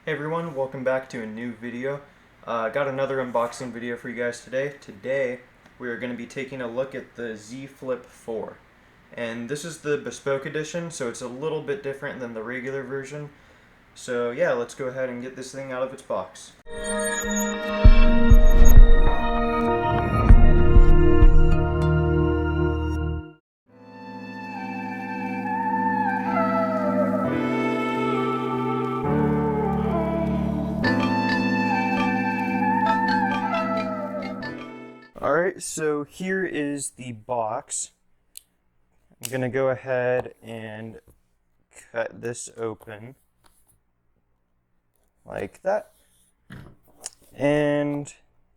Hey everyone, welcome back to a new video. Got another unboxing video for you guys today. Today we are going to be taking a look at the Z Flip 4. And this is the Bespoke edition, so it's a little bit different than the regular version. So yeah, let's go ahead and get this thing out of its box. Alright, so here is the box. I'm going to go ahead and cut this open like that. And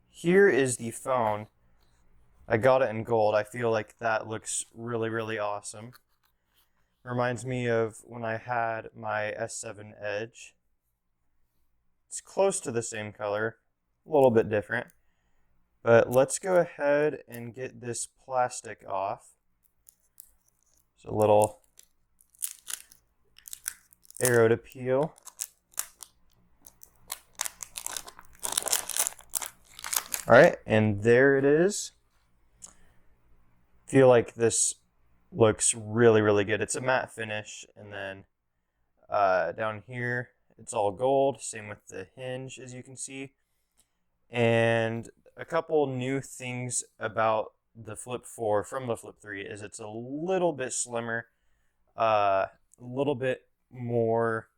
here is the phone. I got it in gold. I feel like that looks really awesome. Reminds me of when I had my S7 Edge. It's close to the same color, a little bit different. But let's go ahead and get this plastic off. There's a little arrow to peel. Alright, and there it is. Feel like this looks really good. It's a matte finish, and then down here it's all gold, same with the hinge, as you can see. And a couple new things about the Flip 4 from the Flip 3 is it's a little bit slimmer, a little bit more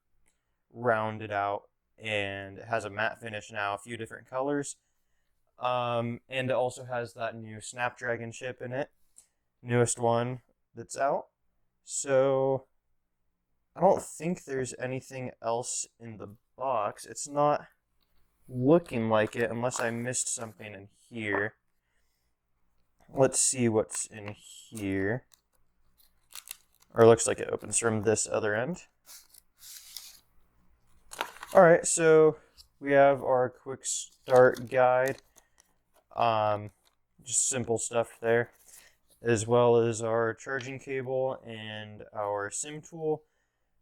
rounded out, and it has a matte finish now, a few different colors. And it also has that new Snapdragon chip in it, newest one that's out. So I don't think there's anything else in the box. It's not looking like it unless I missed something in here. Let's see what's in here. Or it looks like it opens from this other end. Alright, so we have our quick start guide. Just simple stuff there, as well as our charging cable and our SIM tool.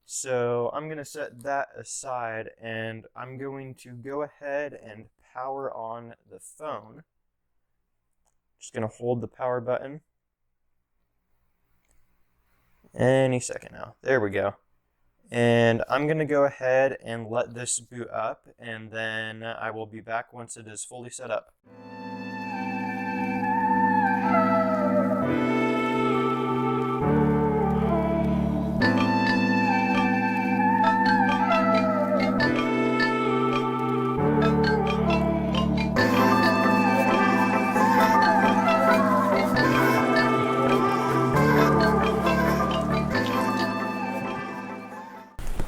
So I'm going to set that aside, and I'm going to go ahead and power on the phone. Just going to hold the power button. Any second now. There we go. And I'm going to go ahead and let this boot up, and then I will be back once it is fully set up.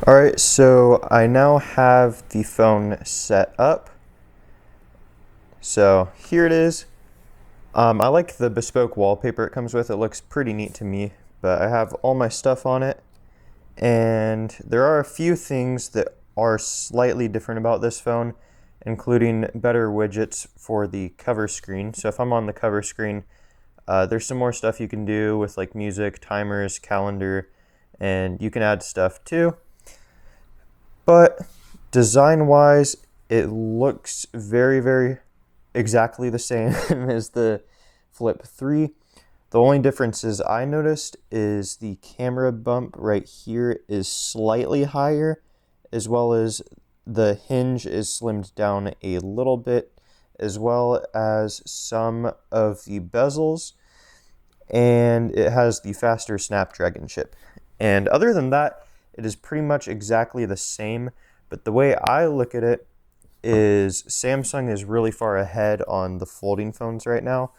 Alright, so I now have the phone set up. So here it is. I like the Bespoke wallpaper it comes with. It looks pretty neat to me, but I have all my stuff on it. And there are a few things that are slightly different about this phone, including better widgets for the cover screen. So if I'm on the cover screen, there's some more stuff you can do with like music, timers, calendar, and you can add stuff too. But design-wise, it looks very exactly the same as the Flip 3. The only differences I noticed is the camera bump right here is slightly higher, as well as the hinge is slimmed down a little bit, as well as some of the bezels, and it has the faster Snapdragon chip. And other than that, it is pretty much exactly the same, but the way I look at it is Samsung is really far ahead on the folding phones right now.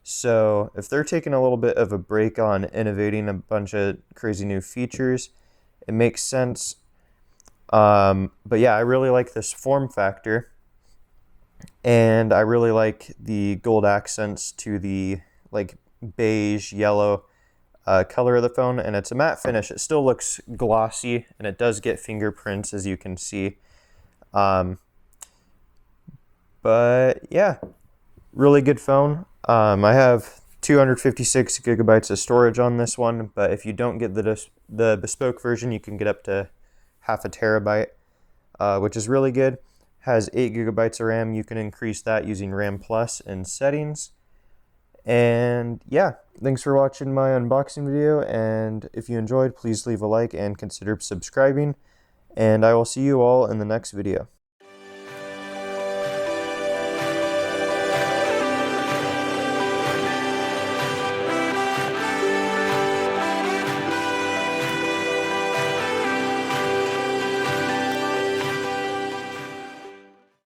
So if they're taking a little bit of a break on innovating a bunch of crazy new features, it makes sense. But yeah, I really like this form factor, and I really like the gold accents to the like beige yellow color of the phone, and it's a matte finish. It still looks glossy, and it does get fingerprints, as you can see. But yeah, really good phone. I have 256 gigabytes of storage on this one, but if you don't get the Bespoke version, you can get up to half a terabyte. which is really good. Has 8 gigabytes of RAM. You can increase that using RAM Plus in settings. And yeah, thanks for watching my unboxing video, and if you enjoyed, please leave a like and consider subscribing, and I will see you all in the next video.